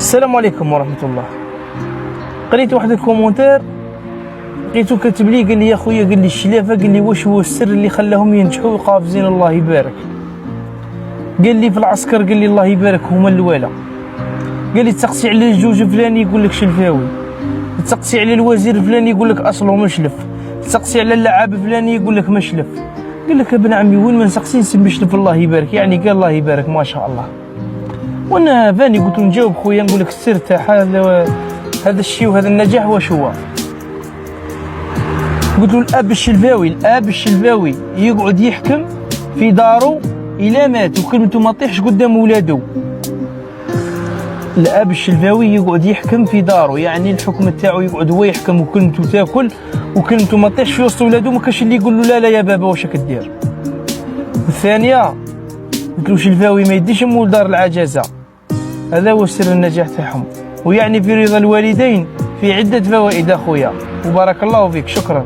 السلام عليكم ورحمة الله. قريت واحد الكومونتير لقيتو كاتب لي، قال لي يا خويا، قال لي الشلافة، قال لي واش هو السر اللي خلاهم ينجحوا وقافزين الله يبارك. قال لي في العسكر، قال لي الله يبارك هما الوالا. قال لي تسقسي على الجوج فلاني يقول لك شلفاوي، تسقسي على الوزير فلاني يقول لك اصله مشلف، تسقسي على اللاعب فلاني يقول لك مشلف. قال لك ابن عمي وين ما نسقسي نسمي مشلف الله يبارك، يعني قال الله يبارك ما شاء الله. وانا فاني قلت له نجاوب خويا، نقول لك السر تاع هذا الشيء وهذا النجاح واش هو. قلت له الاب الشلفاوي يقعد يحكم في دارو الى مات وكلمته ما تطيحش قدام ولادو. الاب الشلفاوي يقعد يحكم في دارو، يعني الحكم تاعو يقعد هو يحكم وكلمته تاكل وكلمته ما تطيحش في وسط ولادو، ما كاش اللي يقول له لا لا يا بابا واش كدير. الثانيه قلت له شلفاوي ما يديش مول دار العجزه، هذا هو سر النجاح تاعهم. ويعني في رضا الوالدين في عده فوائد اخويا، وبارك الله فيك، شكرا.